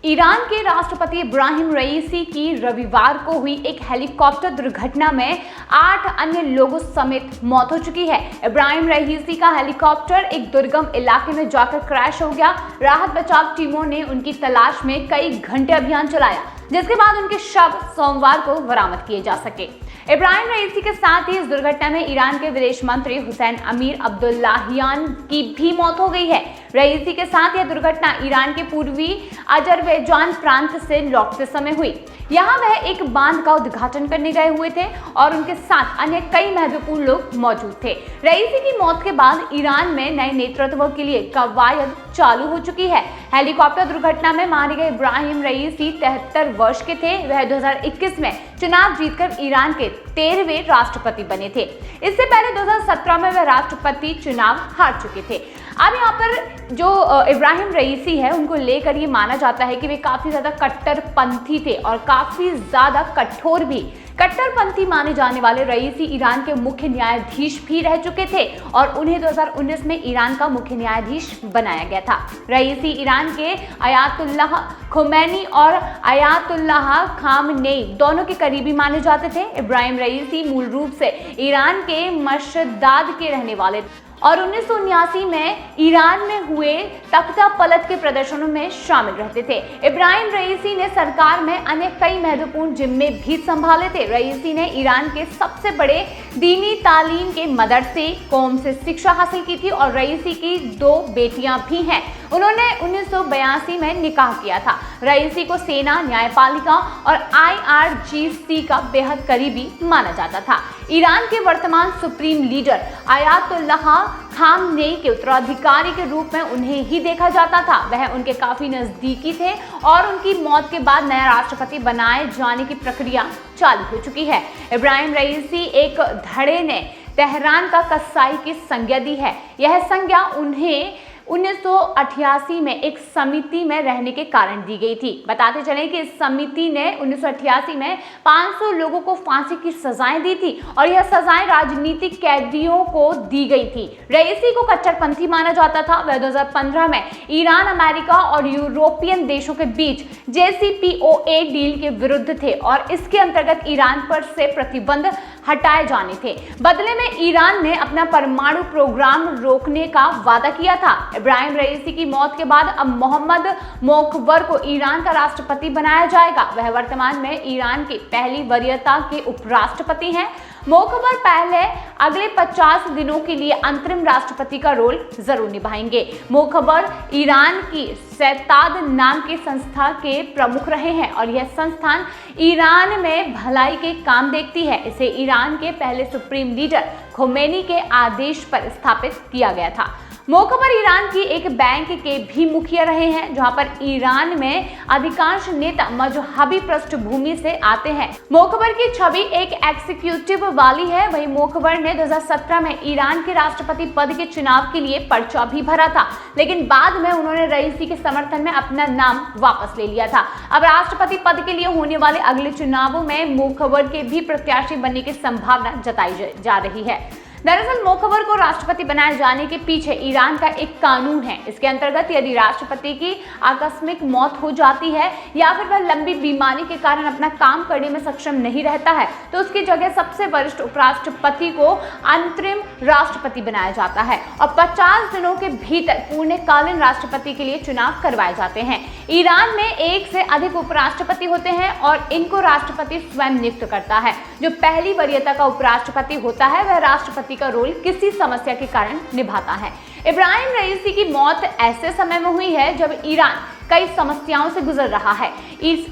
Iran के राष्ट्रपति इब्राहिम रईसी की रविवार को हुई एक हेलीकॉप्टर दुर्घटना में 8 अन्य लोगों समेत मौत हो चुकी है। इब्राहिम रईसी का हेलीकॉप्टर एक दुर्गम इलाके में जाकर क्रैश हो गया। राहत बचाव टीमों ने उनकी तलाश में कई घंटे अभियान चलाया, जिसके बाद उनके शव सोमवार को बरामद किए जा सके। इब्राहिम रईसी के साथ ही इस दुर्घटना में ईरान के विदेश मंत्री हुसैन अमीर अब्दुल्लाहियान की भी मौत हो गई है। रईसी के साथ यह दुर्घटना ईरान के पूर्वी अजरबैजान प्रांत से लौटते समय हुई। यहाँ वह एक बांध का उद्घाटन करने गए हुए थे और उनके साथ अन्य कई महत्वपूर्ण लोग मौजूद थे। रईसी की मौत के बाद ईरान में नए नेतृत्व के लिए कवायद चालू हो चुकी है। हेलीकॉप्टर दुर्घटना में मारे गए इब्राहिम रईसी 73 वर्ष के थे। वह 2021 में चुनाव जीतकर ईरान के 13वें राष्ट्रपति बने थे। इससे पहले 2017 में वह राष्ट्रपति चुनाव हार चुके थे। अब यहाँ पर जो इब्राहिम रईसी है, उनको लेकर ये माना जाता है कि वे काफी ज्यादा कट्टरपंथी थे और काफी ज्यादा कठोर भी। कट्टरपंथी माने जाने वाले रईसी ईरान के मुख्य न्यायाधीश भी रह चुके थे और उन्हें 2019 में ईरान का मुख्य न्यायाधीश बनाया गया था। रईसी ईरान के अयातुल्लाह खोमैनी और अयातुल्लाह खामनेई दोनों के करीबी माने जाते थे। इब्राहिम रईसी मूल रूप से ईरान के मशदाद के रहने वाले थे और 1979 में ईरान में हुए तख्ता पलट के प्रदर्शनों में शामिल रहते थे। इब्राहिम रईसी ने सरकार में अन्य कई महत्वपूर्ण जिम्मे भी संभाले थे। रईसी ने ईरान के सबसे बड़े दीनी तालीम के मदरसे कौम से शिक्षा हासिल की थी और रईसी की 2 बेटियां भी हैं। उन्होंने 1982 में निकाह किया था। रईसी को सेना, न्यायपालिका और IRGC का बेहद करीबी माना जाता था। ईरान के वर्तमान सुप्रीम लीडर अयातुल्लाह खामनेई के उत्तराधिकारी के रूप में उन्हें ही देखा जाता था। वह उनके काफी नजदीकी थे और उनकी मौत के बाद नया राष्ट्रपति बनाए जाने की प्रक्रिया चालू हो चुकी है। इब्राहिम रईसी एक धड़े ने तेहरान का कसाई की संज्ञा दी है। यह संज्ञा उन्हें 1988 में एक समिति में रहने के कारण दी गई थी। बताते चलें कि इस समिति ने 1988 में 500 लोगों को फांसी की सजाएं दी थी और यह सजाएं राजनीतिक कैदियों को दी गई थी। रईसी को कट्टरपंथी माना जाता था। वह 2015 में ईरान, अमेरिका और यूरोपियन देशों के बीच JCPOA डील के विरुद्ध थे और इसके अंतर्गत ईरान पर से प्रतिबंध हटाए जाने थे। बदले में ईरान ने अपना परमाणु प्रोग्राम रोकने का वादा किया था। इब्राहिम रईसी की मौत के बाद अब मोहम्मद मोखबर को ईरान का राष्ट्रपति बनाया जाएगा। वह वर्तमान में ईरान की पहली वरीयता के उपराष्ट्रपति हैं। मोखबर पहले अगले 50 दिनों के लिए अंतरिम राष्ट्रपति का रोल जरूर निभाएंगे। मोखबर ईरान की सैताद नाम की संस्था के प्रमुख रहे हैं और यह संस्थान ईरान में भलाई के काम देखती है। इसे ईरान के पहले सुप्रीम लीडर खोमेनी के आदेश पर स्थापित किया गया था। मोखबर ईरान की एक बैंक के भी मुखिया रहे हैं, जहां पर ईरान में अधिकांश नेता मजहबी पृष्ठभूमि से आते हैं। मोखबर की छवि एक एग्जीक्यूटिव वाली है। वहीं मोखबर ने 2017 में ईरान के राष्ट्रपति पद के चुनाव के लिए पर्चा भी भरा था, लेकिन बाद में उन्होंने रईसी के समर्थन में अपना नाम वापस ले लिया था। अब राष्ट्रपति पद के लिए होने वाले अगले चुनावों में मोखबर के भी प्रत्याशी बनने की संभावना जताई जा रही है। दरअसल मोखबर को राष्ट्रपति बनाए जाने के पीछे ईरान का एक कानून है। इसके अंतर्गत यदि राष्ट्रपति की आकस्मिक मौत हो जाती है या फिर वह लंबी बीमारी के कारण अपना काम करने में सक्षम नहीं रहता है, तो उसकी जगह सबसे वरिष्ठ उपराष्ट्रपति को अंतरिम राष्ट्रपति बनाया जाता है और 50 दिनों के भीतर पूर्णकालीन राष्ट्रपति के लिए चुनाव करवाए जाते हैं। ईरान में 1 से अधिक उपराष्ट्रपति होते हैं और इनको राष्ट्रपति स्वयं नियुक्त करता है। जो पहली वरीयता का उपराष्ट्रपति होता है, वह राष्ट्रपति का रोल किसी समस्या के कारण निभाता है। इब्राहिम रईसी की मौत ऐसे समय में हुई है जब ईरान कई समस्याओं से गुजर रहा है।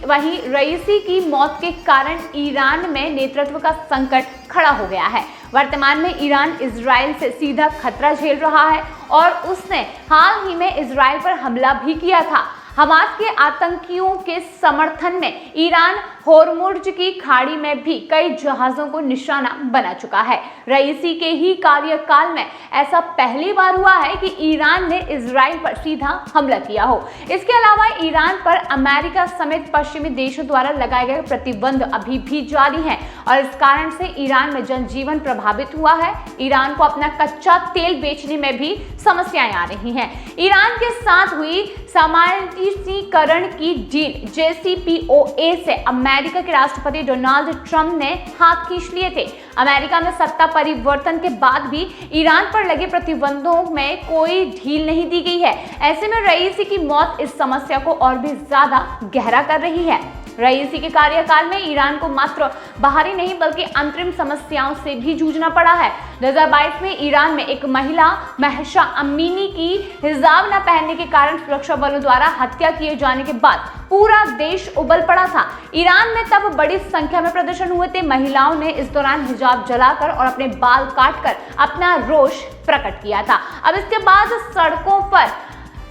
वहीं रईसी की मौत के कारण ईरान में नेतृत्व का संकट खड़ा हो गया है। वर्तमान में ईरान इजराइल से सीधा खतरा झेल रहा है और उसने हाल ही में इजराइल पर हमला भी किया था। हमास के आतंकियों के समर्थन में ईरान होर्मुज की खाड़ी में भी कई जहाजों को निशाना बना चुका है। रईसी के ही कार्यकाल में ऐसा पहली बार हुआ है कि ईरान ने इजराइल पर सीधा हमला किया हो। इसके अलावा ईरान पर अमेरिका समेत पश्चिमी देशों द्वारा लगाए गए प्रतिबंध अभी भी जारी हैं और इस कारण से ईरान में जनजीवन प्रभावित हुआ है। ईरान को अपना कच्चा तेल बेचने में भी समस्याएं आ रही हैं। ईरान के साथ हुई सामान्य खातगीकरण की डील JCPOA से अमेरिका के राष्ट्रपति डोनाल्ड ट्रंप ने हाथ खींच लिए थे। अमेरिका में सत्ता परिवर्तन के बाद भी ईरान पर लगे प्रतिबंधों में कोई ढील नहीं दी गई है। ऐसे में रईसी की मौत इस समस्या को और भी ज्यादा गहरा कर रही है। रईसी के कार्यकाल में ईरान को मात्र बाहरी नहीं बल्कि अंतरिम समस्याओं से भी जूझना पड़ा है। 2022 में ईरान में एक महिला महसा अमीनी की हिजाब न पहनने के कारण सुरक्षा बलों द्वारा हत्या किए जाने के बाद पूरा देश उबल पड़ा था। ईरान में तब बड़ी संख्या में प्रदर्शन हुए थे। महिलाओं ने इस दौरान हिजाब जलाकर और अपने बाल काटकर अपना रोष प्रकट किया था। अब इसके बाद सड़कों पर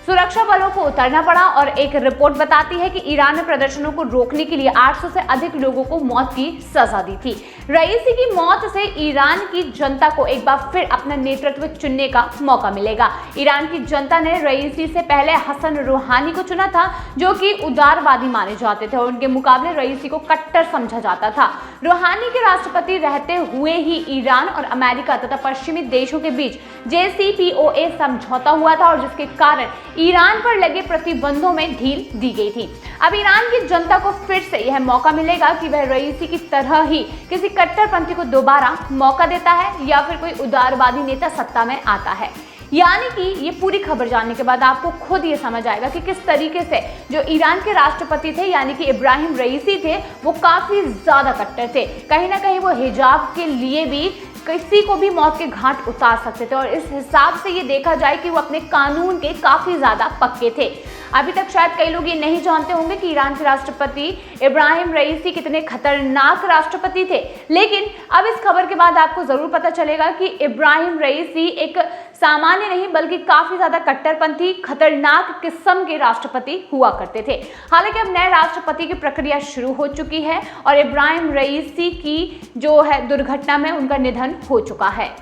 सुरक्षा बलों को उतरना पड़ा और एक रिपोर्ट बताती है कि ईरान ने प्रदर्शनों को रोकने के लिए 800 से अधिक लोगों को मौत की सजा दी थी। रईसी की मौत से ईरान की जनता को एक बार फिर अपना नेतृत्व चुनने का मौका मिलेगा। ईरान की जनता ने रईसी से पहले हसन रूहानी को चुना था, जो कि उदारवादी माने जाते थे और उनके मुकाबले रईसी को कट्टर समझा जाता था। रूहानी के राष्ट्रपति रहते हुए ही ईरान और अमेरिका तथा पश्चिमी देशों के बीच JCPOA समझौता हुआ था और जिसके कारण ईरान पर लगे प्रतिबंधों में ढील दी गई थी। अब ईरान की जनता को फिर से यह मौका मिलेगा कि वह रईसी की तरह ही किसी कट्टरपंथी को दोबारा मौका देता है या फिर कोई उदारवादी नेता सत्ता में आता है। यानी कि ये पूरी खबर जानने के बाद आपको खुद ये समझ आएगा कि किस तरीके से जो ईरान के राष्ट्रपति थे यानी कि इब्राहिम रईसी थे वो काफी ज्यादा कट्टर थे। कहीं ना कहीं वो हिजाब के लिए भी किसी को भी मौत के घाट उतार सकते थे और इस हिसाब से ये देखा जाए कि वो अपने कानून के काफी ज्यादा पक्के थे। अभी तक शायद कई लोग ये नहीं जानते होंगे कि ईरान के राष्ट्रपति इब्राहिम रईसी कितने खतरनाक राष्ट्रपति थे, लेकिन अब इस खबर के बाद आपको जरूर पता चलेगा कि इब्राहिम रईसी एक सामान्य नहीं बल्कि काफी ज्यादा कट्टरपंथी खतरनाक किस्म के राष्ट्रपति हुआ करते थे। हालांकि अब नए राष्ट्रपति की प्रक्रिया शुरू हो चुकी है और इब्राहिम रईसी की जो है दुर्घटना में उनका निधन हो चुका है।